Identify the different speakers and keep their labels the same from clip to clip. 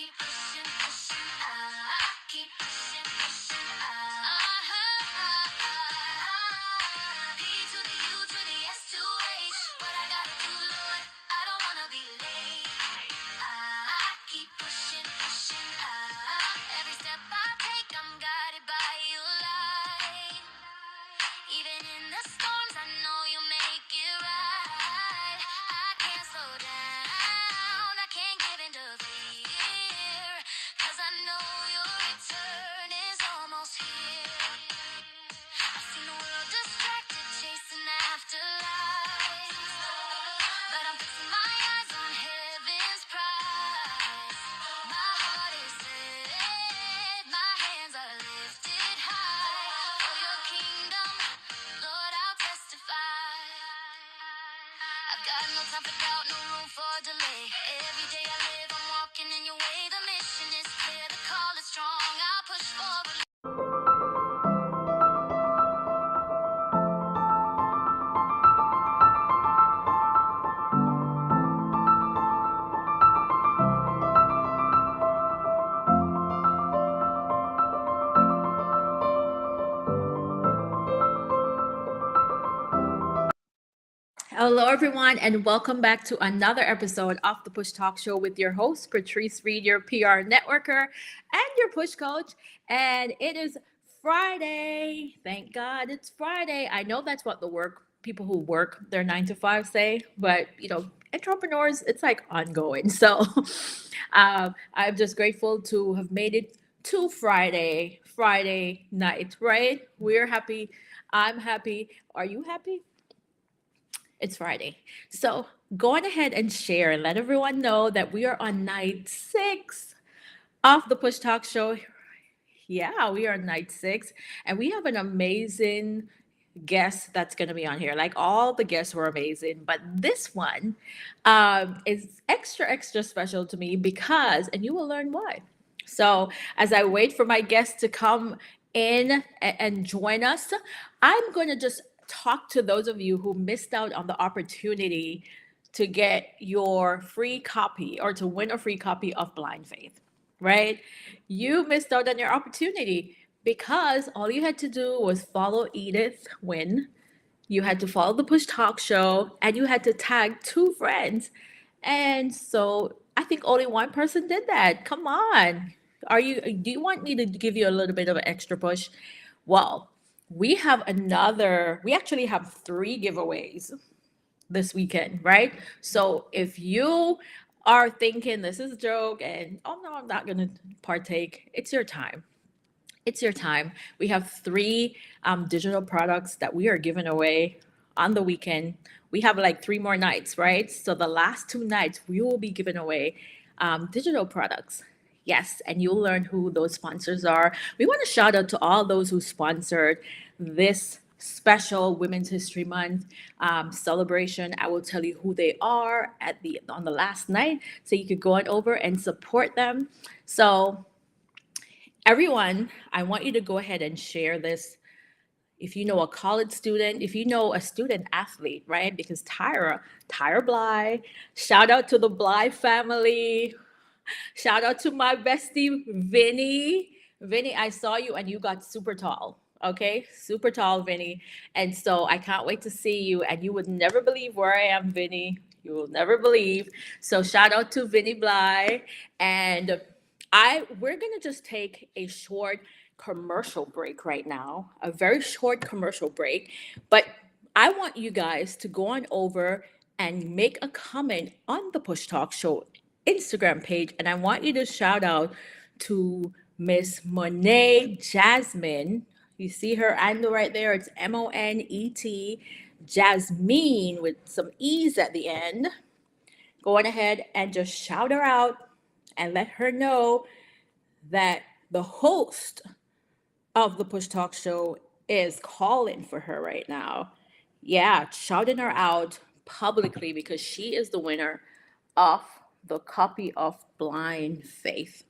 Speaker 1: keep pushing, pushing. I keep pushing, pushing. P to the U to the S to H. What I gotta do, Lord? I don't wanna be late. I keep pushing, pushing. Every step I take, I'm guided by your light. Even in the storms, I know you'll make it right. I can't slow down, I can't give in to fear, 'cause I know your return is almost here. I've seen the world distracted, chasing after lights, but I'm fixing my eyes on heaven's prize. My heart is set, my hands are lifted high. For your kingdom, Lord, I'll testify. I've got no time for doubt, no room for delay. Every day I live, I'm walking in your way. The mission is clear, the call is strong. I'll push forward.
Speaker 2: Hello, everyone, and welcome back to another episode of the Push Talk Show with your host, Patrice Reed, your PR networker and your push coach. And it is Friday. Thank God it's Friday. I know that's what the people who work their 9 to 5 say, but entrepreneurs, it's like ongoing. So I'm just grateful to have made it to Friday night, right? We're happy. I'm happy. Are you happy? It's Friday. So go on ahead and share and let everyone know that we are on night 6 of the Push Talk Show. Yeah, we are on night 6, and we have an amazing guest that's going to be on here. Like all the guests were amazing, but this one is extra special to me because, and you will learn why. So as I wait for my guests to come in and join us, I'm going to just talk to those of you who missed out on the opportunity to get your free copy or to win a free copy of Blind Faith, right? You missed out on your opportunity because all you had to do was follow Edith Wynn. You had to follow the Push Talk Show and you had to tag 2 friends. And so I think only one person did that. Come on. Do you want me to give you a little bit of an extra push? Well, we actually have 3 giveaways this weekend, right? So if you are thinking this is a joke and oh no, I'm not going to partake, it's your time. It's your time. We have 3 digital products that we are giving away on the weekend. We have like 3 more nights, right? So the last 2 nights, we will be giving away digital products. Yes, and you'll learn who those sponsors are. We want to shout out to all those who sponsored this special Women's History Month celebration. I will tell you who they are on the last night, so you could go on over and support them. So everyone, I want you to go ahead and share this. If you know a college student, if you know a student athlete, right? Because Tyra Blye, shout out to the Blye family. Shout out to my bestie, Vinny. Vinny, I saw you and you got super tall. Okay, super tall, Vinny. And so I can't wait to see you. And you would never believe where I am, Vinny. You will never believe. So shout out to Vinny Bly. And we're gonna just take a short commercial break right now, a very short commercial break. But I want you guys to go on over and make a comment on the Push Talk Show Instagram page. And I want you to shout out to Miss Monet Jasmine. You see her handle right there. It's Monet Jasmine with some E's at the end. Go on ahead and just shout her out and let her know that the host of the Push Talk Show is calling for her right now. Yeah, shouting her out publicly because she is the winner of the copy of Blind Faith.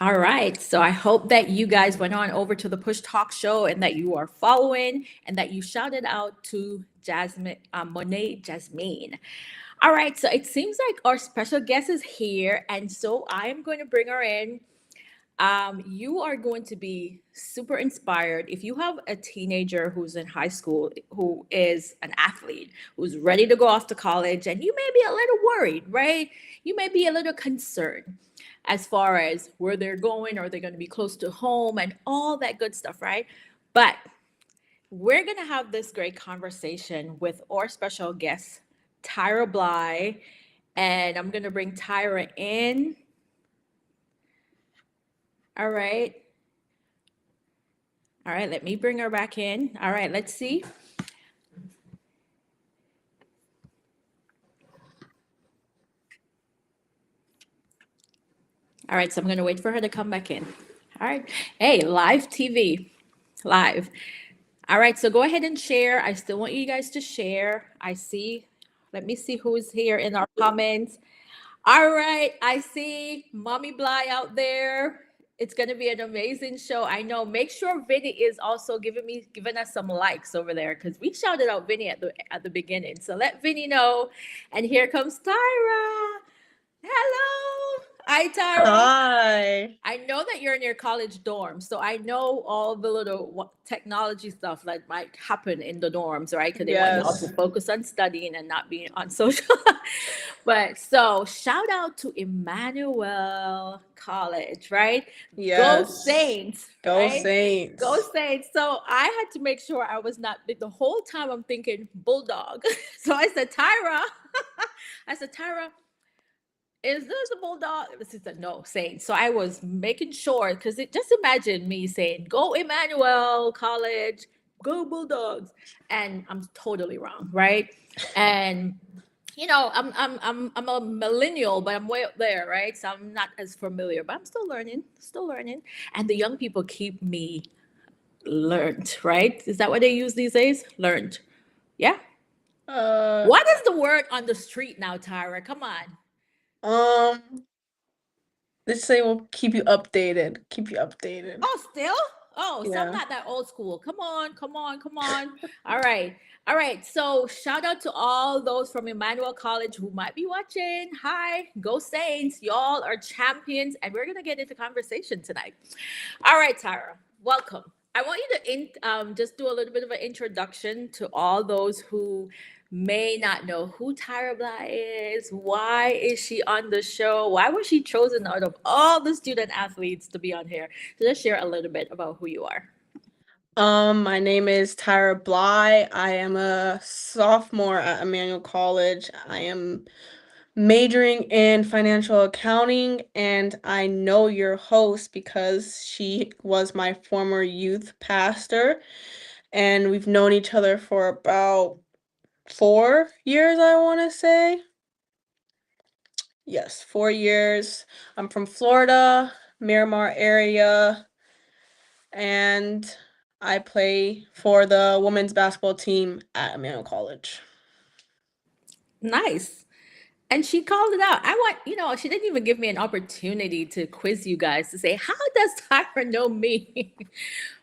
Speaker 2: All right. So I hope that you guys went on over to the Push Talk Show and that you are following and that you shouted out to Jasmine, Monet Jasmine. All right. So it seems like our special guest is here. And so I am going to bring her in. You are going to be super inspired if you have a teenager who's in high school, who is an athlete, who's ready to go off to college, and you may be a little worried, right? You may be a little concerned as far as where they're going, are they going to be close to home, and all that good stuff, right? But we're going to have this great conversation with our special guest, Tyra Blye, and I'm going to bring Tyra in. All right. All right, let me bring her back in. All right, let's see. All right, so I'm going to wait for her to come back in. All right. Hey, live TV. Live. All right, so go ahead and share. I still want you guys to share. I see. Let me see who's here in our comments. All right, I see Mommy Bly out there. It's gonna be an amazing show. I know. Make sure Vinny is also giving us some likes over there because we shouted out Vinny at the beginning. So let Vinny know. And here comes Tyra. Hello. Hi, Tyra.
Speaker 3: Hi.
Speaker 2: I know that you're in your college dorm, so I know all the little technology stuff that might happen in the dorms, right? Because they want y'all to
Speaker 3: Yes.
Speaker 2: focus on studying and not being on social. But so shout out to Emmanuel College, right? Go
Speaker 3: Yes.
Speaker 2: Saints,
Speaker 3: Go
Speaker 2: right? Go
Speaker 3: Saints.
Speaker 2: Saints. So I had to make sure I was not the whole time I'm thinking Bulldog. So I said, Tyra, I said, Tyra, is this a bulldog? This is a no saying. So I was making sure because just imagine me saying, "Go Emmanuel College, go Bulldogs," and I'm totally wrong, right? And I'm a millennial, but I'm way up there, right? So I'm not as familiar, but I'm still learning. And the young people keep me learned, right? Is that what they use these days? Learned, yeah.
Speaker 3: Uh
Speaker 2: What is the word on the street now, Tyra? Come on.
Speaker 3: um let's say we'll keep you updated. Keep you updated.
Speaker 2: Oh, still? Oh, so I'm
Speaker 3: Yeah.
Speaker 2: not that old school. Come on, come on, come on. All right. All right. So shout out to all those from Emmanuel College who might be watching. Hi, go Saints. Y'all are champions. And we're gonna get into conversation tonight. All right, Tyra, welcome. I want you to just do a little bit of an introduction to all those who may not know who Tyra Blye is. Why is she on the show? Why was she chosen out of all the student athletes to be on here? So just share a little bit about who you are.
Speaker 3: My name is Tyra Blye. I am a sophomore at Emmanuel College. I am majoring in financial accounting, and I know your host because she was my former youth pastor, and we've known each other for about 4 years, I want to say. Yes, 4 years. I'm from Florida, Miramar area, and I play for the women's basketball team at Emmanuel College.
Speaker 2: Nice. And she called it out. She didn't even give me an opportunity to quiz you guys to say, how does Tyra know me?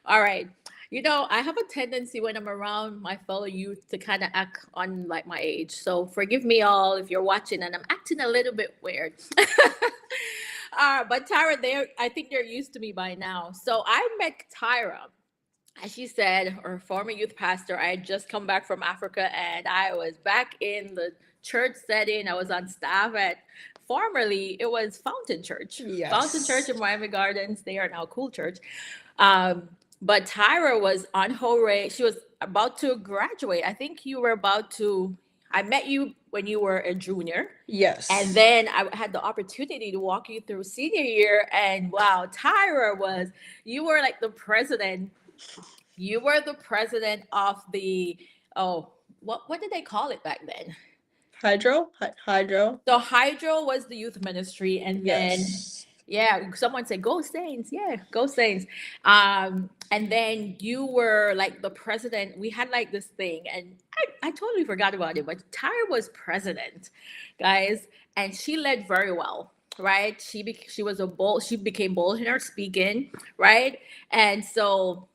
Speaker 2: All right. I have a tendency when I'm around my fellow youth to kind of act on like my age. So forgive me all if you're watching and I'm acting a little bit weird. But Tyra, I think they're used to me by now. So I met Tyra, as she said, her former youth pastor. I had just come back from Africa and I was back in the church setting. I was on staff at formerly it was Fountain Church. Fountain Church
Speaker 3: Yes.
Speaker 2: in Miami Gardens. They are now Cool Church. Um, but Tyra was on her way. She was about to graduate. I think you were about to. I met you when you were a junior. And
Speaker 3: Yes.
Speaker 2: then I had the opportunity to walk you through senior year. And wow, you were like the president. You were the president of what did they call it back then?
Speaker 3: Hydro.
Speaker 2: So Hydro was the youth ministry, and then
Speaker 3: Yes.
Speaker 2: yeah, someone said go Saints, yeah, go Saints. And then you were like the president. We had like this thing, and I totally forgot about it, but Tyra was president, guys, and she led very well. right? She was a bold. She became bold in her speaking, right? And so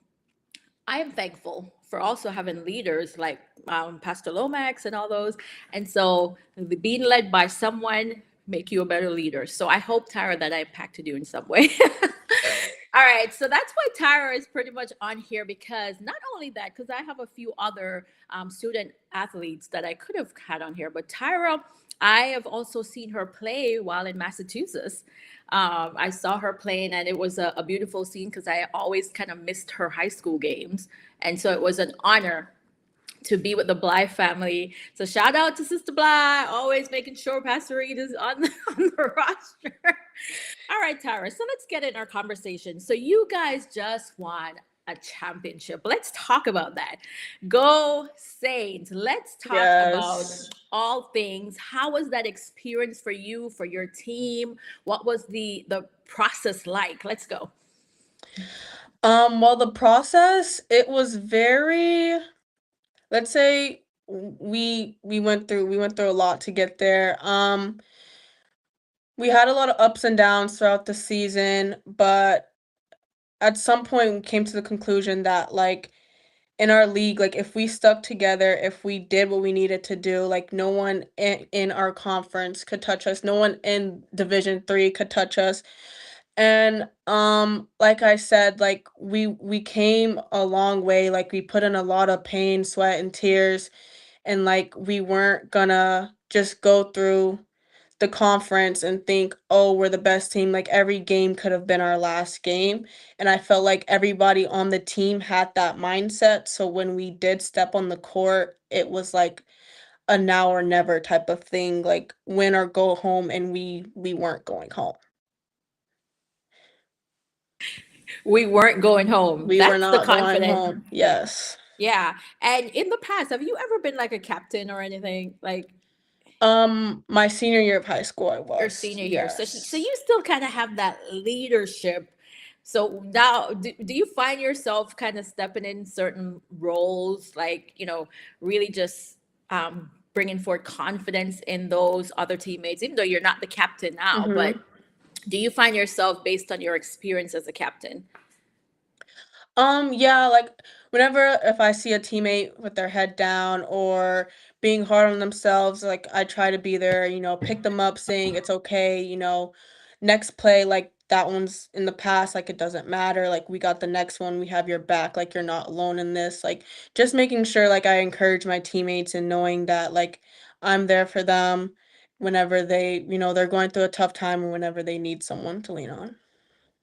Speaker 2: I am thankful for also having leaders like Pastor Lomax and all those. And so being led by someone make you a better leader. So I hope, Tyra, that I impacted you in some way. All right, so that's why Tyra is pretty much on here, because not only that, because I have a few other student athletes that I could have had on here, but Tyra, I have also seen her play while in Massachusetts. I saw her playing, and it was a beautiful scene because I always kind of missed her high school games. And so it was an honor to be with the Blye family. So shout out to Sister Blye, always making sure Pastor Reed is on on the roster. All right, Tyra. So let's get in our conversation. So you guys just won a championship. Let's talk about that. Go Saints. Let's talk about
Speaker 3: Yes.
Speaker 2: all things. How was that experience for you, for your team? What was the process like? Let's go.
Speaker 3: Well, the process, it was very, let's say we went through a lot to get there. We had a lot of ups and downs throughout the season, but at some point we came to the conclusion that like in our league, like if we stuck together, if we did what we needed to do, like no one in our conference could touch us. No one in Division 3 could touch us. And like I said, like we came a long way. Like we put in a lot of pain, sweat, and tears, and like we weren't gonna just go through the conference and think, oh, we're the best team. Like every game could have been our last game. And I felt like everybody on the team had that mindset. So when we did step on the court, it was like a now or never type of thing, like win or go home, and we weren't going home.
Speaker 2: We weren't going home.
Speaker 3: We were
Speaker 2: That's the
Speaker 3: not going
Speaker 2: confidence.
Speaker 3: home. Yes.
Speaker 2: Yeah. And in the past, have you ever been like a captain or anything? Like
Speaker 3: My senior year of high school, I
Speaker 2: your
Speaker 3: was.
Speaker 2: senior year. So
Speaker 3: Yes.
Speaker 2: you still kind of have that leadership. So now, do you find yourself kind of stepping in certain roles, like, really just bringing forth confidence in those other teammates, even though you're not the captain now, but
Speaker 3: Mm-hmm.
Speaker 2: do you find yourself based on your experience as a captain?
Speaker 3: Yeah, like whenever if I see a teammate with their head down or being hard on themselves, like I try to be there, pick them up saying it's okay, next play, like that one's in the past, like it doesn't matter, like we got the next one, we have your back, like you're not alone in this. Like just making sure like I encourage my teammates and knowing that like I'm there for them whenever they're going through a tough time or whenever they need someone to lean on.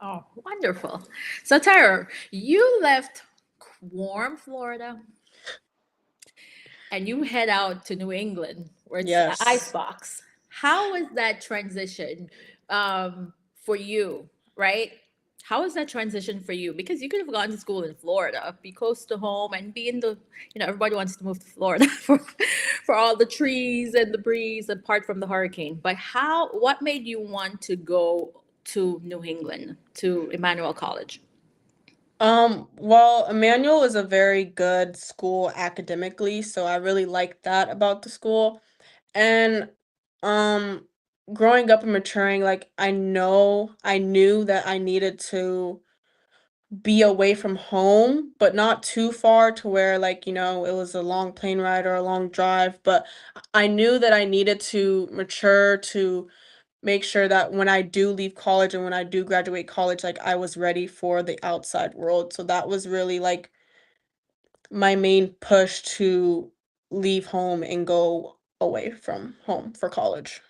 Speaker 2: Oh, wonderful. So, Tyra, you left warm Florida and you head out to New England where it's
Speaker 3: Yes.
Speaker 2: icebox. How was that transition for you, right? How was that transition for you? Because you could have gone to school in Florida, be close to home, and be in everybody wants to move to Florida for all the trees and the breeze apart from the hurricane. But what made you want to go to New England, to Emmanuel College?
Speaker 3: Well, Emmanuel is a very good school academically, so I really like that about the school. And um growing up and maturing, like I knew that I needed to be away from home, but not too far to where like, it was a long plane ride or a long drive, but I knew that I needed to mature to make sure that when I do leave college and when I do graduate college, like I was ready for the outside world. So that was really like my main push to leave home and go away from home for college.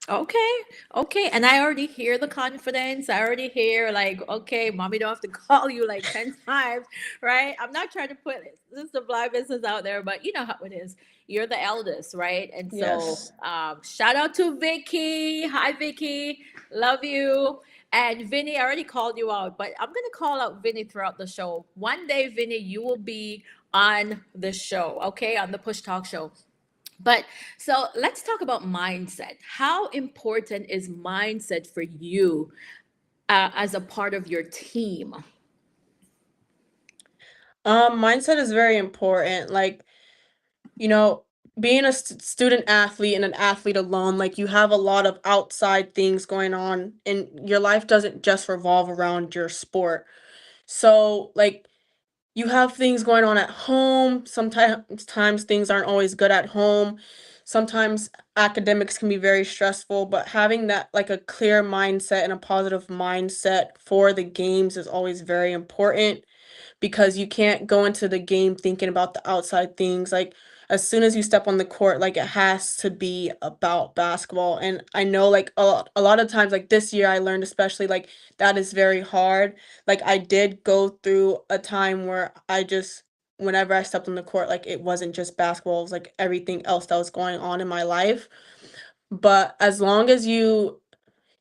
Speaker 2: Okay, okay. And I already hear the confidence. I already hear like, okay, mommy don't have to call you like 10 times, right? I'm not trying to put this the blind business out there, but you know how it is. You're the eldest, right? And so
Speaker 3: Yes.
Speaker 2: shout out to Vicky. Hi, Vicky. Love you. And Vinny, I already called you out, but I'm gonna call out Vinny throughout the show. One day, Vinny, you will be on the show, okay? On the Push Talk show. But so let's talk about mindset. How important is mindset for you as a part of your team?
Speaker 3: Mindset is very important. Like, you know, being a student athlete and an athlete alone, like you have a lot of outside things going on, and your life doesn't just revolve around your sport. So, like, you have things going on at home. Sometimes things aren't always good at home. Sometimes academics can be very stressful, but having that, like, a clear mindset and a positive mindset for the games is always very important, because you can't go into the game thinking about the outside things. Like, as soon as you step on the court, like, it has to be about basketball. And I know, like, a lot of times, like this year, I learned especially, like, that is very hard. Like, I did go through a time where whenever I stepped on the court, like, it wasn't just basketball, it was like everything else that was going on in my life. But as long as you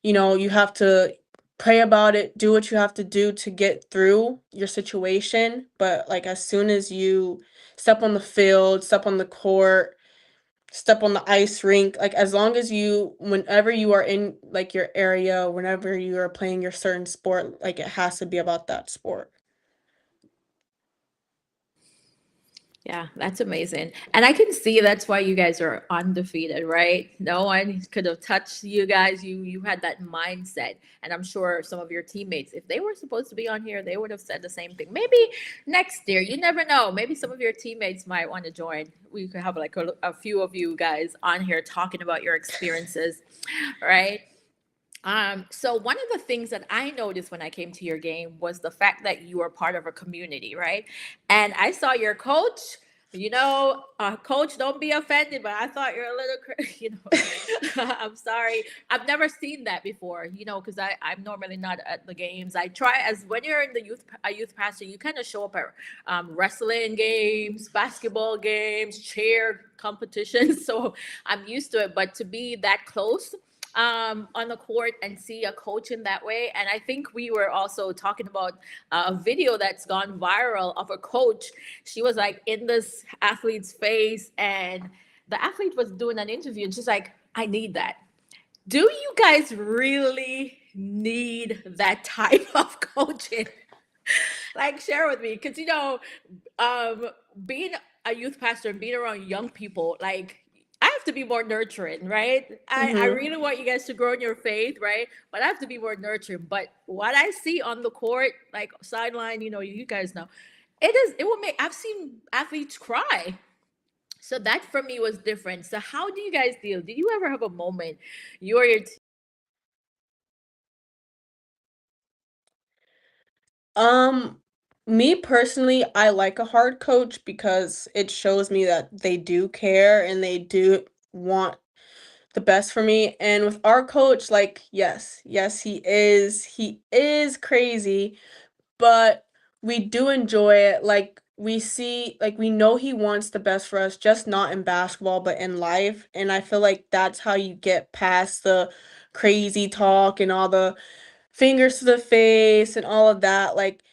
Speaker 3: have to pray about it, do what you have to do to get through your situation, but, like, as soon as you step on the field, step on the court, step on the ice rink, like, as long as whenever you are in, like, your area, whenever you are playing your certain sport, like, it has to be about that sport.
Speaker 2: Yeah, that's amazing. And I can see that's why you guys are undefeated, right? No one could have touched you guys. You had that mindset. And I'm sure some of your teammates, if they were supposed to be on here, they would have said the same thing. Maybe next year, you never know. Maybe some of your teammates might want to join. We could have like a few of you guys on here talking about your experiences, right? So one of the things that I noticed when I came to your game was the fact that you are part of a community, right? And I saw your coach. Coach, don't be offended, but I thought you're a little, I'm sorry. I've never seen that before, because I'm normally not at the games. I try as when you're in the youth pastor, you kind of show up at wrestling games, basketball games, chair competitions. So I'm used to it, but to be that close on the court and see a coach in that way. And I think we were also talking about a video that's gone viral of a coach. She was like in this athlete's face, and the athlete was doing an interview, and she's like, I need that. Do you guys really need that type of coaching? Like, share with me, because um, being a youth pastor and being around young people, like, I have to be more nurturing, right? I
Speaker 3: Mhm.
Speaker 2: really want you guys to grow in your faith, right? But I have to be more nurturing. But what I see on the court, like sideline, you guys know, it will make, I've seen athletes cry. So that for me was different. So how do you guys deal? Did you ever have a moment you or your
Speaker 3: Um, Me personally, I like a hard coach because it shows me that they do care and they do want the best for me. And with our coach, like, yes, he is crazy, but we do enjoy it. Like, we know he wants the best for us, just not in basketball, but in life. And I feel like that's how you get past the crazy talk and all the fingers to the face and all of that. Like,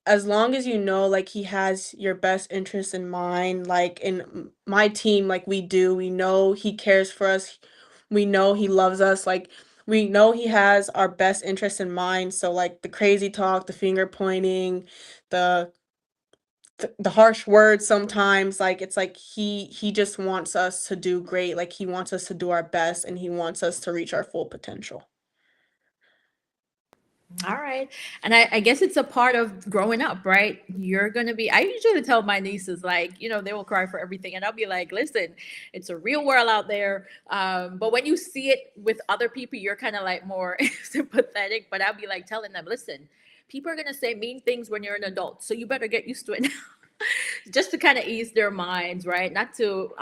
Speaker 3: as long as you know, like, he has your best interest in mind, like, in my team, like, we know he cares for us, we know he loves us, like, we know he has our best interest in mind. So, like, the crazy talk, the finger pointing, the the harsh words sometimes, like, it's like he just wants us to do great, like, he wants us to do our best, and he wants us to reach our full potential.
Speaker 2: All right. And I guess it's a part of growing up, right? You're going to be, I usually tell my nieces, like, they will cry for everything. And I'll be like, listen, it's a real world out there. But when you see it with other people, you're kind of like more sympathetic. But I'll be like telling them, listen, people are going to say mean things when you're an adult. So you better get used to it now. Just to kind of ease their minds, right? Not to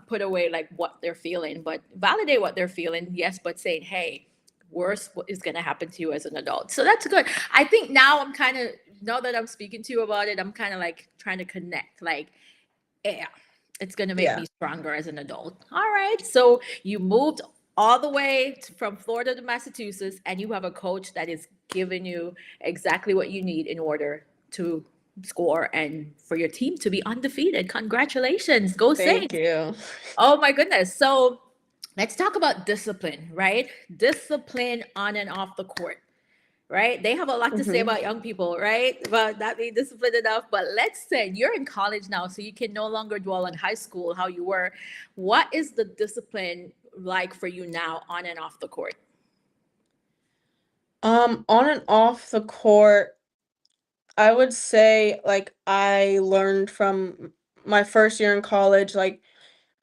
Speaker 2: put away like what they're feeling, but validate what they're feeling. Yes, but saying, hey, worse is going to happen to you as an adult. So that's good. I think now I'm kind of, now that I'm speaking to you about it, I'm kind of like trying to connect. Like, yeah, it's going to make
Speaker 3: Yeah.
Speaker 2: me stronger as an adult. All right. So you moved all the way from Florida to Massachusetts, and you have a coach that is giving you exactly what you need in order to score and for your team to be undefeated. Congratulations. Go
Speaker 3: Thank
Speaker 2: Saints.
Speaker 3: you.
Speaker 2: Oh my goodness. So let's talk about discipline, right? Discipline on and off the court. right? They have a lot to say
Speaker 3: Mm-hmm.
Speaker 2: about young people, right? About not being disciplined enough. But let's say you're in college now, so you can no longer dwell on high school, how you were. What is the discipline like for you now on and off the court?
Speaker 3: On and off the court, I would say like I learned from my first year in college, like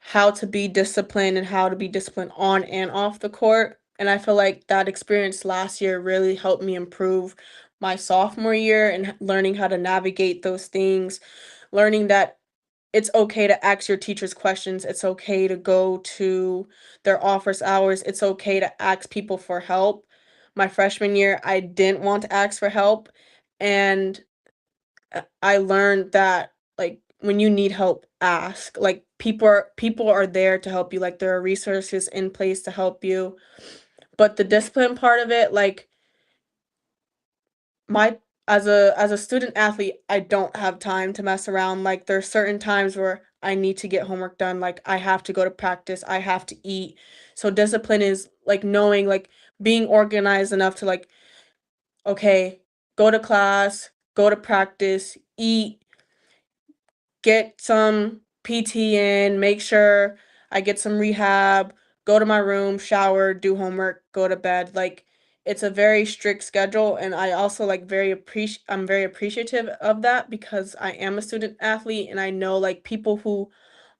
Speaker 3: how to be disciplined and how to be disciplined on and off the court. And I feel like that experience last year really helped me improve my sophomore year and learning how to navigate those things, learning that it's okay to ask your teachers questions. It's okay to go to their office hours. It's okay to ask people for help. My freshman year, I didn't want to ask for help. And I learned that like when you need help, ask. Like people are there to help you. Like there are resources in place to help you. But the discipline part of it, like my as a student athlete, I don't have time to mess around. Like there's certain times where I need to get homework done. Like I have to go to practice. I have to eat. So discipline is like knowing like being organized enough to like okay, go to class, go to practice, eat, get some PT in, make sure I get some rehab, go to my room, shower, do homework, go to bed. Like it's a very strict schedule and I also like I'm very appreciative of that because I am a student athlete and I know like people who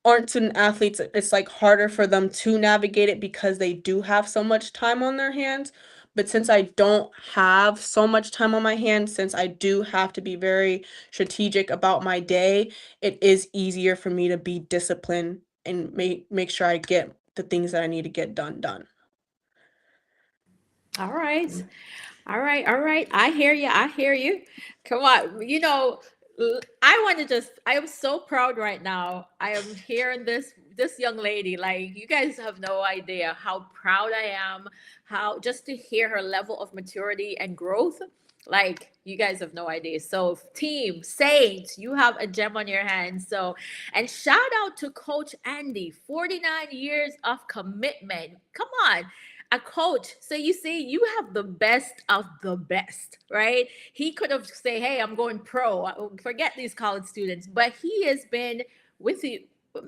Speaker 3: aren't student athletes, it's like harder for them to navigate it because they do have so much time on their hands. But since I don't have so much time on my hands, since I do have to be very strategic about my day, it is easier for me to be disciplined and make sure I get the things that I need to get done.
Speaker 2: All right. All right, all right. I hear you. I hear you. Come on. I want to just I am so proud right now. I am hearing this young lady. Like you guys have no idea how proud I am, how just to hear her level of maturity and growth. Like you guys have no idea. So team Saints, you have a gem on your hands. So and shout out to Coach Andy, 49 years of commitment. Come on, a coach. So you see, you have the best of the best, right? He could have say, "Hey, I'm going pro. Forget these college students." But he has been with you.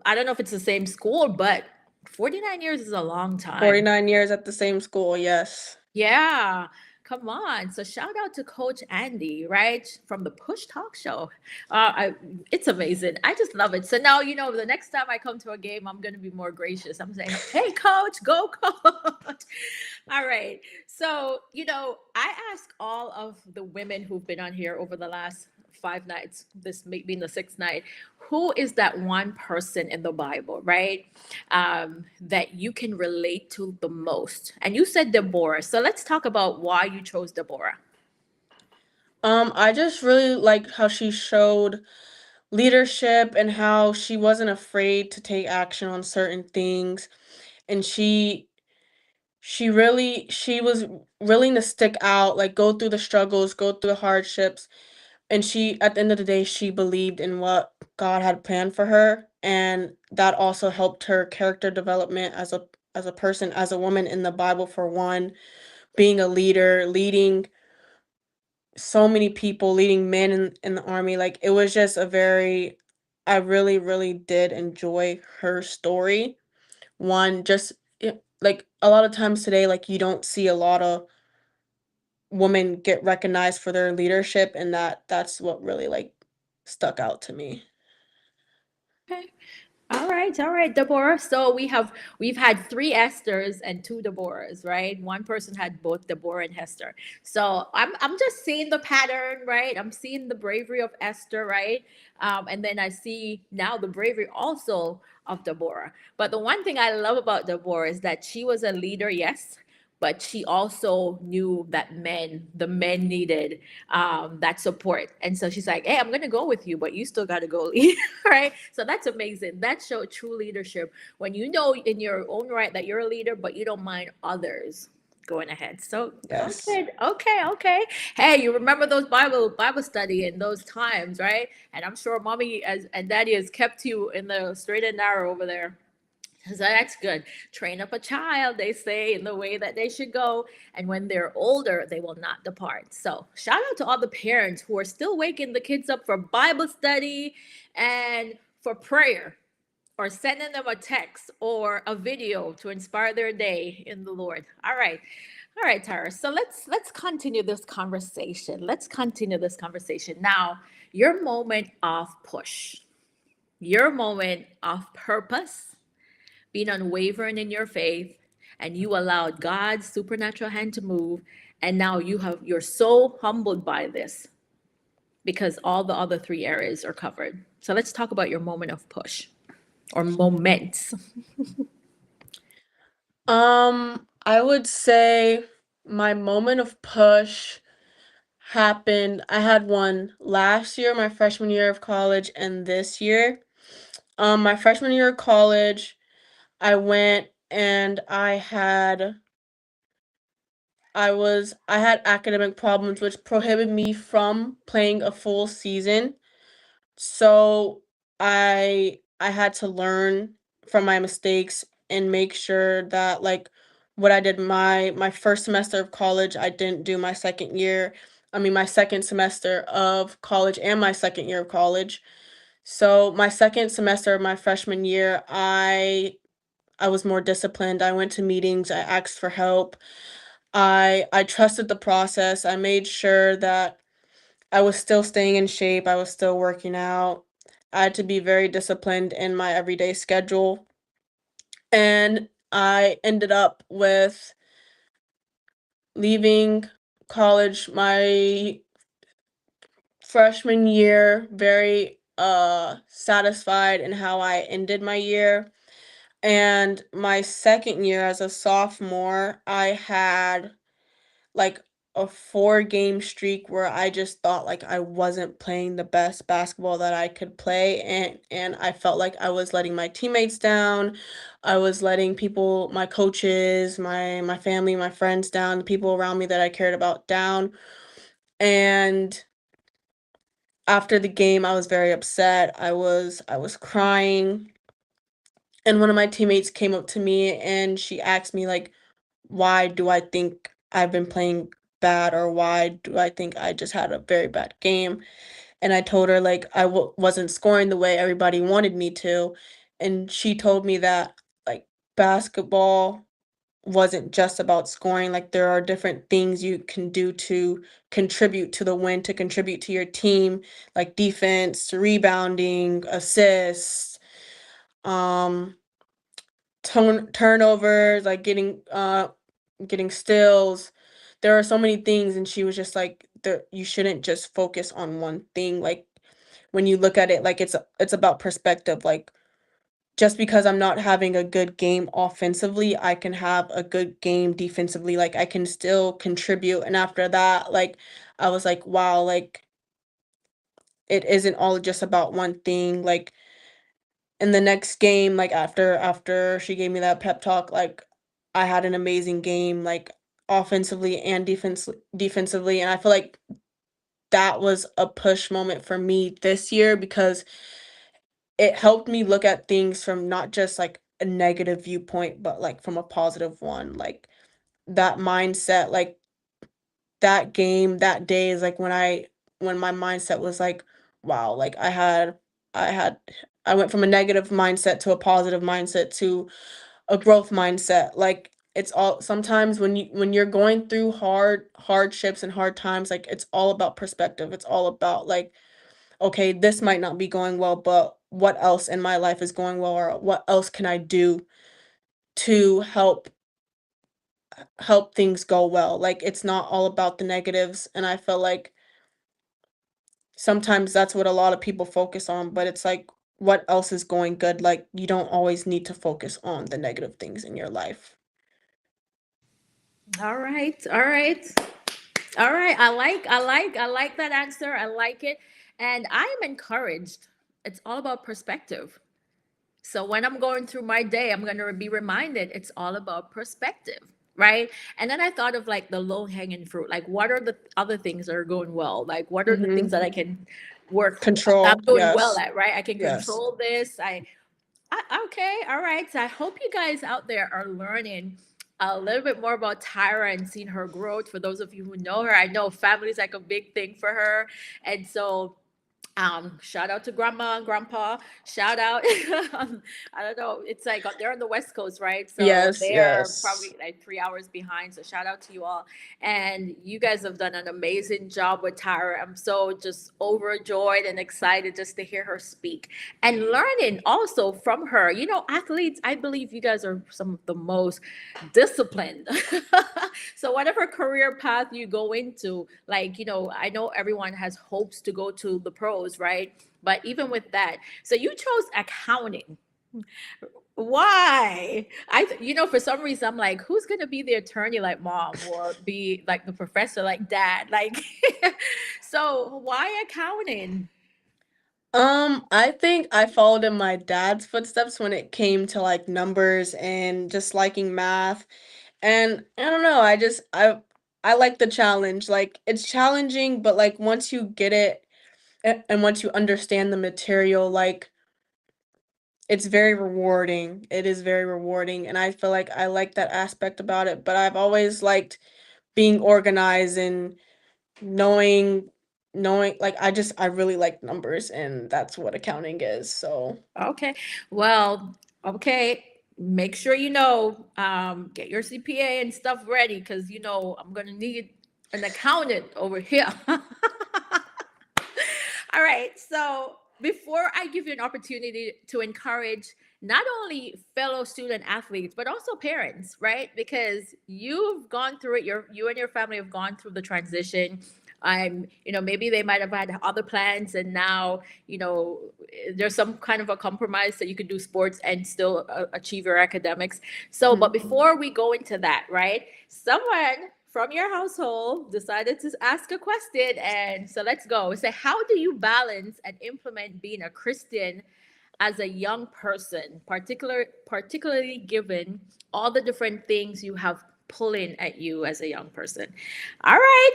Speaker 2: I don't know if it's the same school, but 49 years is a long time.
Speaker 3: 49 years at the same school, yes.
Speaker 2: Yeah, come on. So shout out to Coach Andy, right, from the Push Talk Show. It's amazing. I just love it. So now the next time I come to a game, I'm gonna be more gracious. I'm saying, "Hey, Coach, go, Coach." All right. So I ask all of the women who've been on here over the last 5 nights, this may being the sixth night, who is that one person in the Bible, right? That you can relate to the most. And you said Deborah. So let's talk about why you chose Deborah.
Speaker 3: I just really like how she showed leadership and how she wasn't afraid to take action on certain things and she was willing to stick out, like go through the struggles, go through the hardships, and she at the end of the day she believed in what God had planned for her, and that also helped her character development as a person, as a woman in the Bible for one, being a leader, leading so many people, leading men in the army. Like it was just a very I really, really did enjoy her story. One, just like a lot of times today, like you don't see a lot of women get recognized for their leadership, and that's what really like stuck out to me.
Speaker 2: Okay. All right, Deborah. So we've had three Esthers and two Deborahs, right? One person had both Deborah and Hester. So I'm just seeing the pattern, right? I'm seeing the bravery of Esther, right? And then I see now the bravery also of Deborah. But the one thing I love about Deborah is that she was a leader, yes, but she also knew that the men needed that support. And so she's like, "Hey, I'm going to go with you, but you still got to go lead." Right? So that's amazing. That showed true leadership when you know in your own right that you're a leader, but you don't mind others going ahead. So
Speaker 3: Yes.
Speaker 2: okay, okay, okay. Hey, you remember those Bible study in those times, right? And I'm sure mommy and daddy has kept you in the straight and narrow over there. So that's good. Train up a child, they say, in the way that they should go. And when they're older, they will not depart. So shout out to all the parents who are still waking the kids up for Bible study and for prayer, or sending them a text or a video to inspire their day in the Lord. All right. All right, Tara. So let's continue this conversation. Let's continue this conversation. Now, your moment of push, your moment of purpose, being unwavering in your faith, and you allowed God's supernatural hand to move, and now you're so humbled by this because all the other three areas are covered. So let's talk about your moment of push or moments.
Speaker 3: I would say my moment of push happened. I had one last year, my freshman year of college, and this year. My freshman year of college, I went and I had academic problems which prohibited me from playing a full season. So I had to learn from my mistakes and make sure that like what I did my first semester of college, I didn't do my second year. I mean my second semester of college and my second year of college. So my second semester of my freshman year, I was more disciplined. I went to meetings, I asked for help. I trusted the process. I made sure that I was still staying in shape, I was still working out. I had to be very disciplined in my everyday schedule, and I ended up with leaving college my freshman year very, satisfied in how I ended my year, and my second year as a sophomore, I had like a 4 game streak where I just thought like I wasn't playing the best basketball that I could play, and I felt like I was letting my teammates down. I was letting people, my coaches, my family, my friends down, the people around me that I cared about down. And after the game I was very upset. I was crying, and one of my teammates came up to me and she asked me like why do I think I've been playing bad, or why do I think I just had a very bad game? And I told her like wasn't scoring the way everybody wanted me to, and she told me that like basketball wasn't just about scoring, like there are different things you can do to contribute to the win, to contribute to your team, like defense, rebounding, assists, um turnovers, like getting steals. There are so many things, and she was just like, "There, you shouldn't just focus on one thing. Like when you look at it, like it's about perspective. Like just because I'm not having a good game offensively, I can have a good game defensively. Like I can still contribute." And after that, like I was like, "Wow, like it isn't all just about one thing." Like in the next game, like after she gave me that pep talk, like I had an amazing game, like offensively and defensively, and I feel like that was a push moment for me this year because it helped me look at things from not just like a negative viewpoint, but like from a positive one. Like that mindset, like that game, that day is like when my mindset was like, wow, like I had I went from a negative mindset to a positive mindset to a growth mindset. Like it's all sometimes when you're going through hardships and hard times, like it's all about perspective. It's all about like, okay, this might not be going well, but what else in my life is going well, or what else can I do to help things go well? Like it's not all about the negatives, and I feel like sometimes that's what a lot of people focus on, but it's like what else is going good? Like you don't always need to focus on the negative things in your life.
Speaker 2: All right. All right. All right. I like that answer. I like it. And I am encouraged. It's all about perspective. So when I'm going through my day, I'm going to be reminded it's all about perspective, right? And then I thought of like the low hanging fruit. Like, what are the other things that are going well? Like, what are the things
Speaker 3: Mhm.
Speaker 2: that I can work, I'm
Speaker 3: Control,
Speaker 2: doing well
Speaker 3: yes.
Speaker 2: at, right? I can
Speaker 3: Yes.
Speaker 2: control this. Okay, all right. So I hope you guys out there are learning a little bit more about Tyra and seeing her growth. For those of you who know her, I know family is like a big thing for her, and so shout out to grandma and grandpa. Shout out. I don't know. It's like they're on the West Coast, right? So
Speaker 3: Yes,
Speaker 2: they're
Speaker 3: yes.
Speaker 2: probably like 3 hours behind. So shout out to you all. And you guys have done an amazing job with Tyra. I'm so just overjoyed and excited just to hear her speak and learning also from her. You know, athletes, I believe you guys are some of the most disciplined. So whatever career path you go into, like, you know, I know everyone has hopes to go to the pros, right? But even with that, so you chose accounting. Why? You know, for some reason, I'm like, who's gonna be the attorney like mom or be like the professor like dad? Like, so why accounting?
Speaker 3: I think I followed in my dad's footsteps when it came to like numbers and just liking math. And I don't know, I like the challenge. Like it's challenging, but like once you get it and once you understand the material, like it's very rewarding. It is very rewarding, and I feel like I like that aspect about it, but I've always liked being organized and knowing knowing like I really like numbers, and that's what accounting is. So,
Speaker 2: Okay. Well, okay. Make sure you know, get your CPA and stuff ready because you know I'm gonna need an accountant over here. All right. So before I give you an opportunity to encourage not only fellow student athletes but also parents, right? Because you've gone through it. You and your family have gone through the transition. You know, maybe they might have had other plans, and now, you know, there's some kind of a compromise that you could do sports and still achieve your academics. So, but
Speaker 3: mhm.
Speaker 2: before we go into that, right? Someone from your household decided to ask a question, and so let's go. Say, how do you balance and implement being a Christian as a young person, particularly given all the different things you have pulling at you as a young person? All right,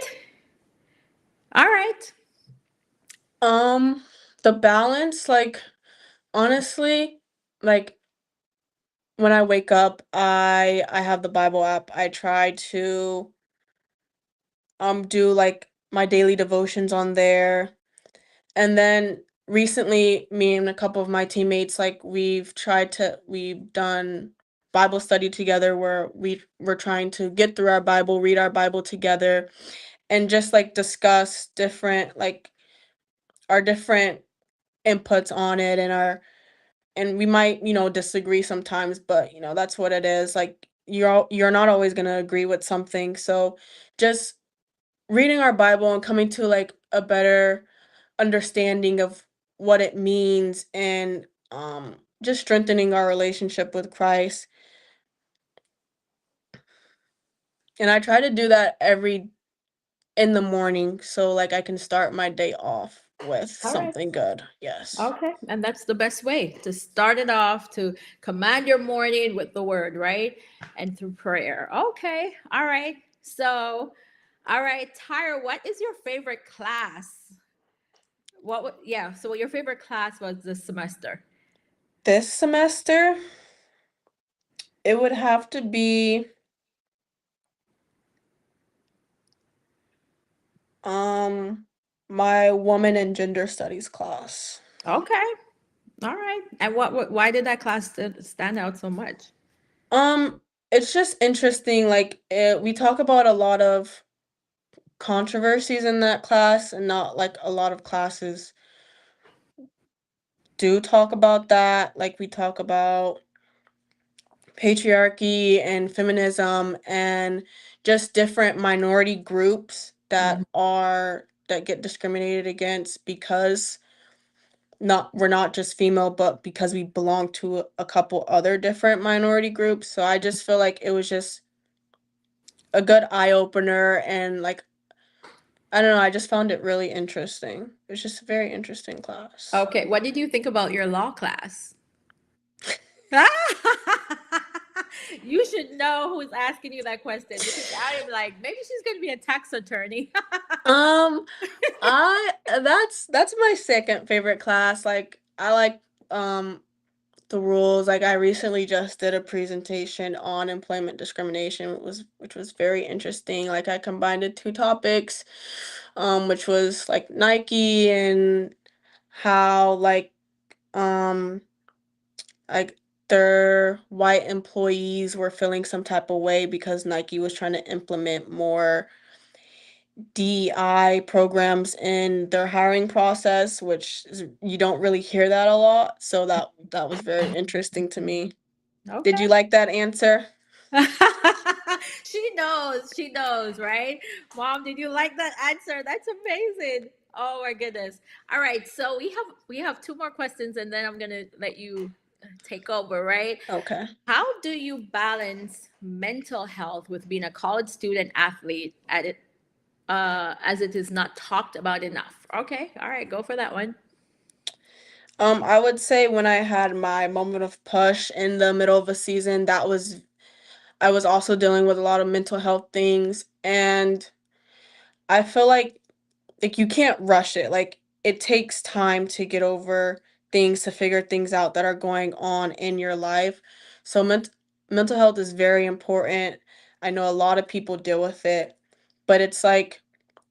Speaker 2: all right.
Speaker 3: Um, the balance, like honestly, like when I wake up, I have the Bible app. I try to do like my daily devotions on there. And then recently, me and a couple of my teammates, like we've done Bible study together where we're trying to get through our Bible, read our Bible together, and just like discuss different like our different inputs on it and we might, disagree sometimes, but that's what it is. Like you're not always gonna agree with something. So just reading our Bible and coming to like a better understanding of what it means and just strengthening our relationship with Christ. And I try to do that every in the morning so like I can start my day off with
Speaker 2: All right.
Speaker 3: something good. Yes.
Speaker 2: Okay. And that's the best way to start it off, to command your morning with the word, right? And through prayer. Okay. All right. So, all right, Tyra, what is your favorite class? Yeah. So, what your favorite class was this semester?
Speaker 3: This semester, it would have to be um my woman and gender studies class.
Speaker 2: Okay. All right. And why did that class stand out so much?
Speaker 3: Um, it's just interesting. Like we talk about a lot of controversies in that class, and not like a lot of classes do talk about that. Like we talk about patriarchy and feminism and just different minority groups
Speaker 2: Mhm.
Speaker 3: that get discriminated against because not we're not just female, but because we belong to a couple other different minority groups. So I just feel like it was just a good eye opener, and like I don't know, I just found it really interesting. It was just a very interesting class.
Speaker 2: Okay. What did you think about your law class? You should know who's asking you that question because I am like, maybe she's going to be a tax attorney.
Speaker 3: Um, I that's my second favorite class. Like I like um the rules. Like I recently just did a presentation on employment discrimination, which was very interesting. Like I combined the two topics, which was like Nike and how um like their white employees were feeling some type of way because Nike was trying to implement more DEI programs in their hiring process, which is, you don't really hear that a lot. So that was very interesting to me. Did
Speaker 2: Okay.
Speaker 3: you like that answer?
Speaker 2: She knows, right? Mom, did you like that answer? That's amazing. Oh my goodness. All right, so we have two more questions and then I'm going to let you take over, right?
Speaker 3: Okay.
Speaker 2: How do you balance mental health with being a college student athlete at it as it is not talked about enough? Okay, all right, go for that one.
Speaker 3: I would say when I had my moment of push in the middle of a season, I was also dealing with a lot of mental health things, and I feel like you can't rush it. Like it takes time to get over things, to figure things out that are going on in your life. So mental health is very important. I know a lot of people deal with it, but it's like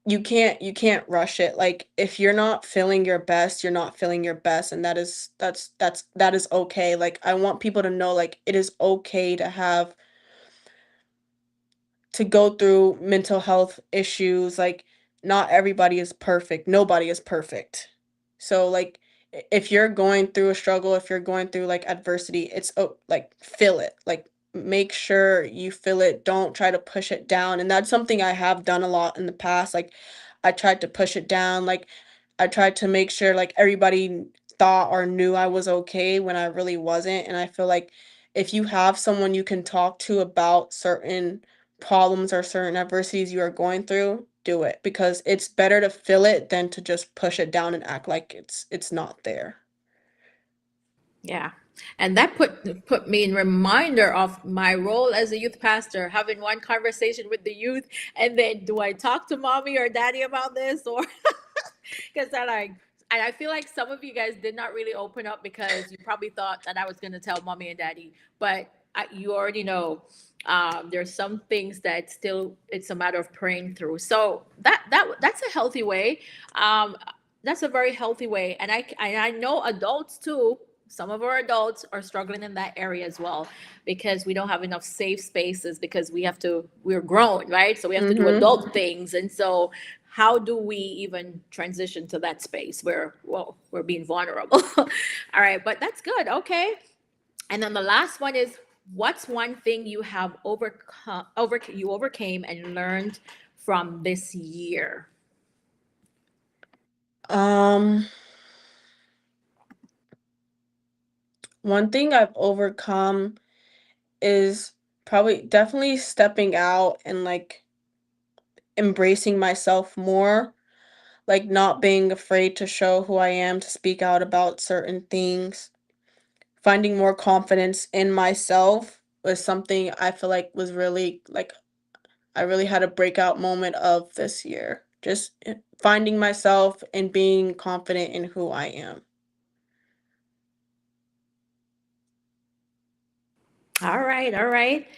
Speaker 3: you can't rush it. Like if you're not feeling your best, you're not feeling your best, and that is okay. Like I want people to know like it is okay to go through mental health issues. Like not everybody is perfect. Nobody is perfect. So like if you're going through a struggle, if you're going through like adversity, like feel it. Like make sure you feel it. Don't try to push it down. And that's something I have done a lot in the past. Like I tried to push it down. Like I tried to make sure like everybody thought or knew I was okay when I really wasn't. And I feel like if you have someone you can talk to about certain problems or certain adversities you are going through, do it because it's better to feel it than to just push it down and act like it's not there.
Speaker 2: Yeah. And that put me in reminder of my role as a youth pastor, having one conversation with the youth, and then do I talk to mommy or daddy about this, or because I like, and I feel like some of you guys did not really open up because you probably thought that I was going to tell mommy and daddy, but you already know there's some things that still it's a matter of praying through. So that's a healthy way. Um, that's a very healthy way, and I know adults too. Some of our adults are struggling in that area as well because we don't have enough safe spaces because we're grown, right? So we have to do
Speaker 3: Mhm.
Speaker 2: adult things. And so how do we even transition to that space where, well, we're being vulnerable? All right, but that's good. Okay. And then the last one is, what's one thing you have you overcame and learned from this year?
Speaker 3: Um One thing I've overcome is probably definitely stepping out and like embracing myself more, like not being afraid to show who I am, to speak out about certain things. Finding more confidence in myself was something I feel like was really like I really had a breakout moment of this year. Just finding myself and being confident in who I am.
Speaker 2: All right, all right.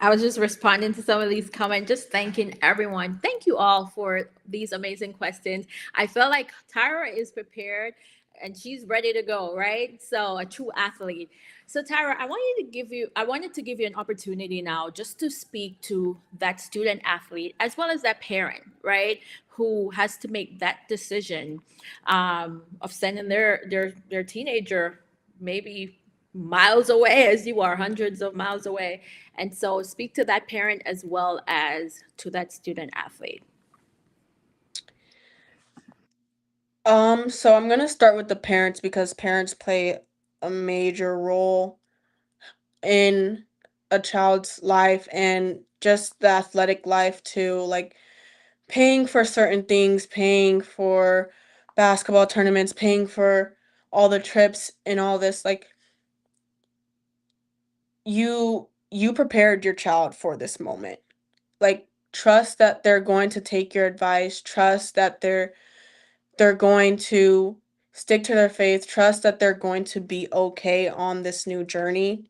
Speaker 2: I was just responding to some of these comments, just thanking everyone. Thank you all for these amazing questions. I feel like Tyra is prepared and she's ready to go, right? So a true athlete. So Tyra, I wanted to give you an opportunity now just to speak to that student athlete as well as that parent, right? Who has to make that decision of sending their teenager maybe miles away as you are, hundreds of miles away. And so speak to that parent as well as to that student athlete.
Speaker 3: So I'm gonna start with the parents because parents play a major role in a child's life and just the athletic life too. Like paying for certain things, paying for basketball tournaments, paying for all the trips and all this. Like you prepared your child for this moment. Like trust that they're going to take your advice, trust that they're going to stick to their faith, trust that they're going to be okay on this new journey.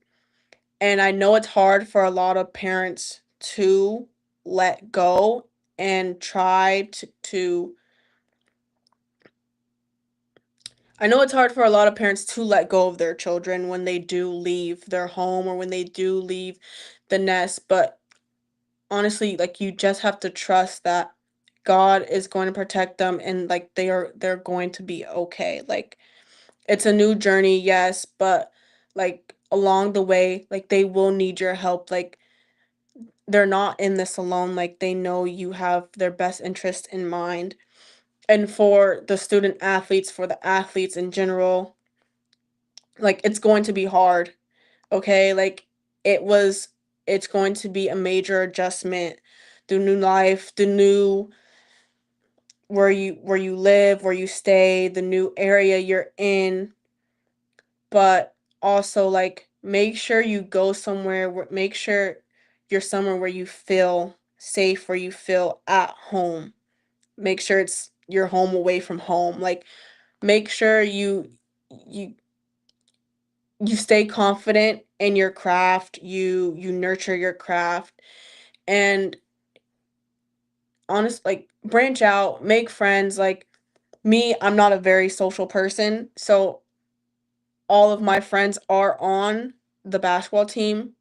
Speaker 3: And I know it's hard for a lot of parents to let go and try to I know it's hard for a lot of parents to let go of their children when they do leave their home or when they do leave the nest, but honestly, like, you just have to trust that God is going to protect them and, like, they're going to be okay. Like, it's a new journey, yes, but, like, along the way, like, they will need your help. Like, they're not in this alone. Like, they know you have their best interest in mind. And for the student athletes, for the athletes in general, like, it's going to be hard, okay? Like, it was it's going to be a major adjustment, the new life, the new where you live, where you stay, the new area you're in, but also, like, make sure you go somewhere where make sure you're somewhere where you feel safe, where you feel at home. Make sure it's your home away from home. Like, make sure you you stay confident in your craft, you nurture your craft, and like, branch out, make friends. Like, me, I'm not a very social person, so all of my friends are on the basketball team.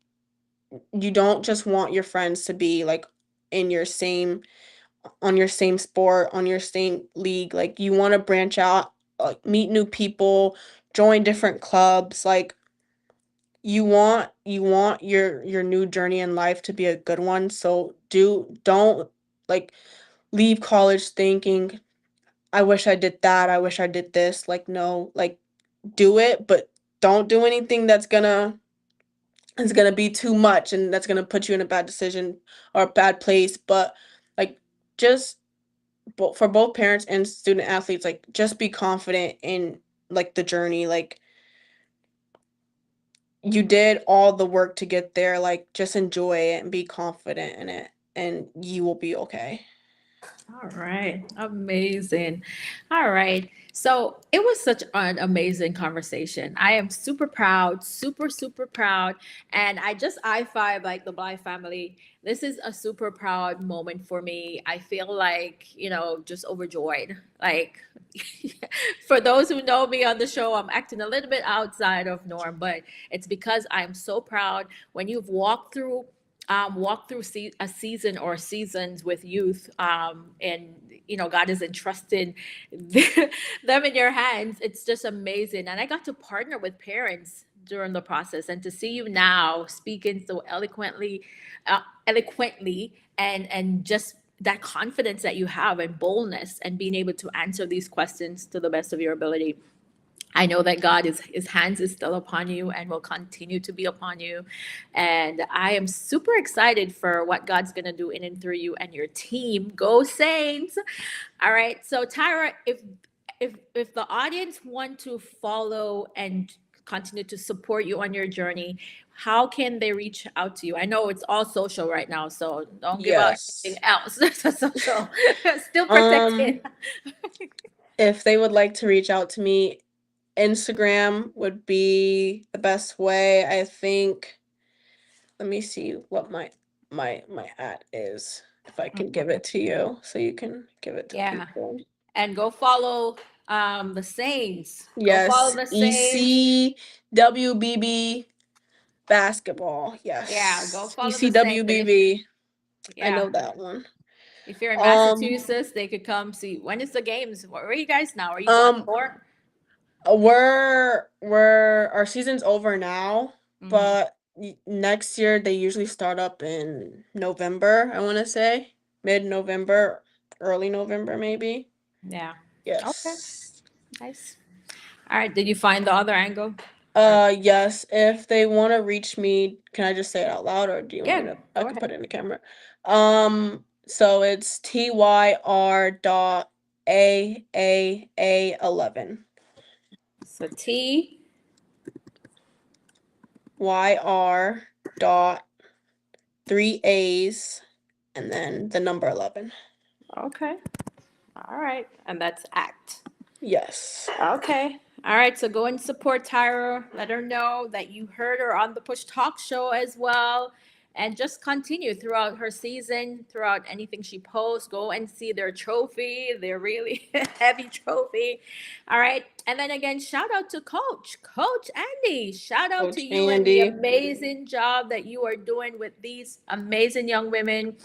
Speaker 3: You don't just want your friends to be, like, in your same on your same sport, on your same league. Like, you wanna branch out, like, meet new people, join different clubs. Like, you want your new journey in life to be a good one, so don't, like, leave college thinking, "I wish I did that, I wish I did this." Like, no, like, do it, but don't do anything that's gonna be too much and that's gonna put you in a bad decision or a bad place. But, like, just for both parents and student athletes, like, just be confident in, like, the journey. Like, you did all the work to get there. Like, just enjoy it and be confident in it, and you will be okay.
Speaker 2: All right. Amazing. All right. So it was such an amazing conversation. I am super proud, super, super proud. And I five like the Bly family. This is a super proud moment for me. I feel like, just overjoyed. Like, for those who know me on the show, I'm acting a little bit outside of norm, but it's because I'm so proud when you've a season or seasons with youth, and God has entrusted them in your hands. It's just amazing, and I got to partner with parents during the process, and to see you now speaking so eloquently, and just that confidence that you have and boldness and being able to answer these questions to the best of your ability. I know that His hands is still upon you and will continue to be upon you. And I am super excited for what God's going to do in and through you and your team. Go Saints. All right. So Tyra, if the audience want to follow and continue to support you on your journey, how can they reach out to you? I know it's all social right now, so don't give out
Speaker 3: Yes.
Speaker 2: anything else. Social. Still protected.
Speaker 3: Um, if they would like to reach out to me, Instagram would be the best way. I think, let me see what my at is, if I can give it to you so you can give it to
Speaker 2: Yeah.
Speaker 3: people.
Speaker 2: And go follow the Saints. Go follow
Speaker 3: Yes,
Speaker 2: the Saints.
Speaker 3: ECWBB basketball.
Speaker 2: Yeah, go
Speaker 3: Yes,
Speaker 2: follow the Saints. And
Speaker 3: ECWBB. I
Speaker 2: yeah,
Speaker 3: know that one.
Speaker 2: if you're in
Speaker 3: Um,
Speaker 2: Massachusetts, they could come see. When is the games? Where are you guys now? Are you going
Speaker 3: um,
Speaker 2: for?
Speaker 3: we're our season's over now,
Speaker 2: Mm-hmm.
Speaker 3: but next year they usually start up in November. I want to say mid-November, early November, maybe.
Speaker 2: Yeah. Okay.
Speaker 3: Yes.
Speaker 2: Nice. All right. Did you find the other angle? Or
Speaker 3: Yes, if they want to reach me, can I just say it out loud or do you want me
Speaker 2: yeah,
Speaker 3: to, I
Speaker 2: go
Speaker 3: could put
Speaker 2: ahead.
Speaker 3: it in the camera. So it's TYR.AAA11.
Speaker 2: So T.
Speaker 3: YR dot 3 A's and then the number 11.
Speaker 2: Okay. All right. And that's act.
Speaker 3: Yes.
Speaker 2: Okay. All right. So go and support Tyra. Let her know that you heard her on the Push Talk Show as well. And just continue throughout her season, throughout anything she posts. Go and see their trophy, their really heavy trophy. All right. And then again, shout out to Coach Andy. Shout out to
Speaker 3: Coach
Speaker 2: you and the
Speaker 3: Andy.
Speaker 2: amazing job that you are doing with these amazing young women.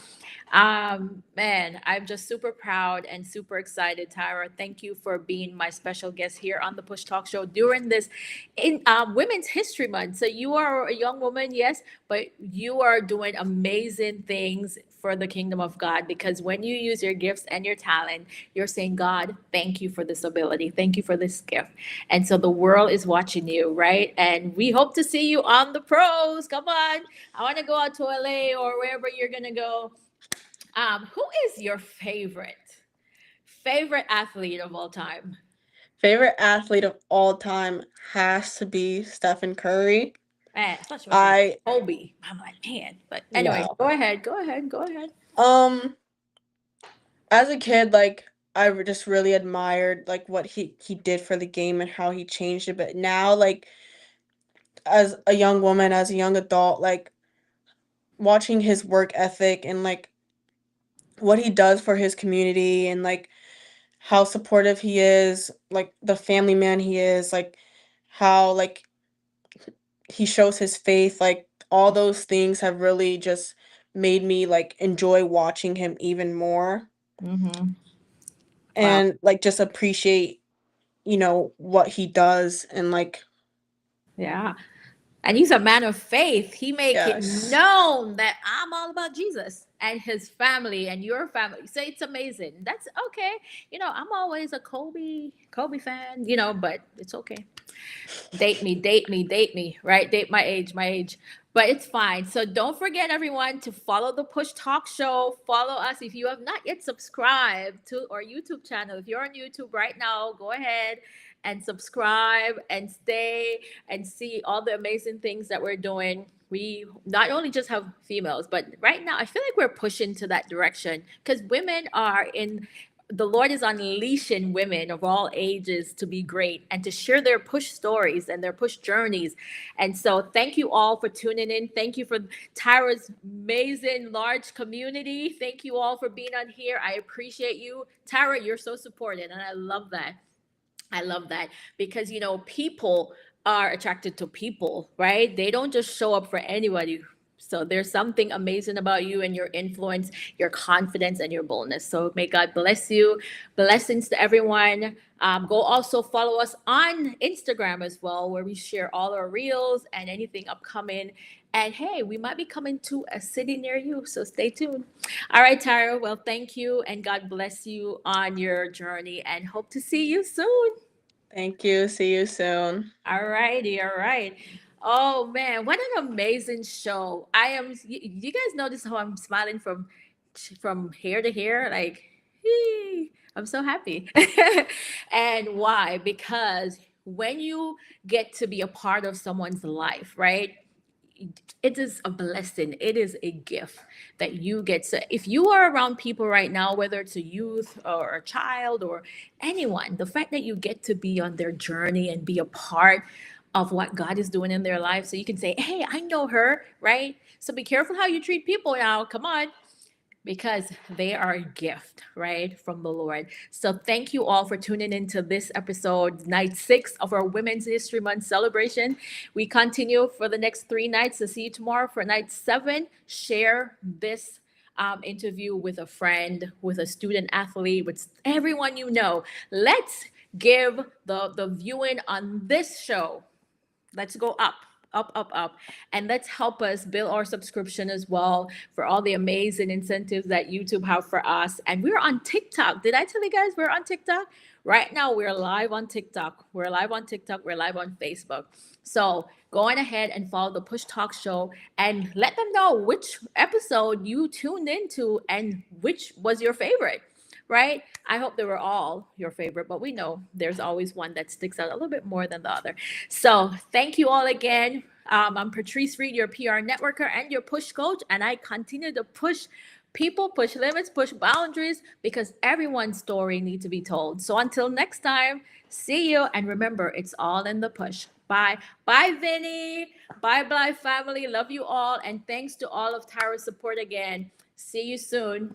Speaker 2: Man, I'm just super proud and super excited, Tyra. Thank you for being my special guest here on the Push Talk Show during this in Women's History Month. So you are a young woman, yes, but you are doing amazing things for the kingdom of God, because when you use your gifts and your talent, you're saying, God, thank you for this ability. Thank you for this gift. And so the world is watching you, right? And we hope to see you on the pros. Come on. I want to go out to LA or wherever you're going to go. Who is your favorite athlete of all time?
Speaker 3: Favorite athlete of all time has to be Stephen Curry.
Speaker 2: Man, I thought you were saying
Speaker 3: I
Speaker 2: Kobe. I'm like, man. But anyways,
Speaker 3: no.
Speaker 2: go ahead. Go ahead. Go ahead.
Speaker 3: Um, as a kid, like just really admired like what he did for the game and how he changed it. But now, like as a young woman, as a young adult, like watching his work ethic and like what he does for his community and like how supportive he is, like the family man he is, like how like he shows his faith, like all those things have really just made me like enjoy watching him even more
Speaker 2: Mm-hmm. Wow.
Speaker 3: and like just appreciate, what he does and like
Speaker 2: Yeah. And he's a man of faith. He make it
Speaker 3: yes.
Speaker 2: known that I'm all about Jesus and his family and your family. So it's amazing. That's okay. I'm always a Kobe fan, but it's okay. Date me, right? Date my age. But it's fine. So don't forget, everyone, to follow the Push Talk Show. Follow us if you have not yet subscribed to our YouTube channel. If you're on YouTube right now, go ahead and subscribe and stay and see all the amazing things that we're doing. We not only just have females, but right now I feel like we're pushing to that direction, because women are in the Lord is unleashing women of all ages to be great and to share their push stories and their push journeys. And so, thank you all for tuning in. Thank you for Tyra's amazing large community. Thank you all for being on here. I appreciate you. Tyra, you're so supported, and I love that. I love that, because people are attracted to people, right? They don't just show up for anybody. So there's something amazing about you and your influence, your confidence, and your boldness. So may God bless you. Blessings to everyone. Go also follow us on Instagram as well, where we share all our reels and anything upcoming. And hey, we might be coming to a city near you, so stay tuned. All right, Tyra. Well, thank you, and God bless you on your journey, and hope to see you soon.
Speaker 3: Thank you. See you soon.
Speaker 2: All righty, all right. Oh man, what an amazing show! You guys notice how I'm smiling from hair to hair, like, I'm so happy. And why? Because when you get to be a part of someone's life, right? It is a blessing. It is a gift that you get to. If you are around people right now, whether it's a youth or a child or anyone, the fact that you get to be on their journey and be a part of what God is doing in their life, so you can say, hey, I know her, right? So be careful how you treat people now. Come on, because they are a gift, right, from the Lord. So thank you all for tuning into this episode, night 6 of our Women's History Month celebration. We continue for the next 3 nights. To see you tomorrow for night 7. Share this interview with a friend, with a student athlete, with everyone you know. Let's give the viewing on this show. Let's go up, up, up, up. And let's help us build our subscription as well for all the amazing incentives that YouTube have for us. And we're on TikTok. Did I tell you guys we're on TikTok? Right now, we're live on TikTok. We're live on TikTok. We're live on Facebook. So go on ahead and follow the Push Talk Show and let them know which episode you tuned into and which was your favorite, right? I hope they were all your favorite, but we know there's always one that sticks out a little bit more than the other. So thank you all again. I'm Patrice Reed, your PR networker and your push coach, and I continue to push People push limits, push boundaries because everyone's story needs to be told. So until next time, see you. And remember, it's all in the push. Bye. Bye, Vinny. Bye, Bly family. Love you all. And thanks to all of Tyra's support again. See you soon.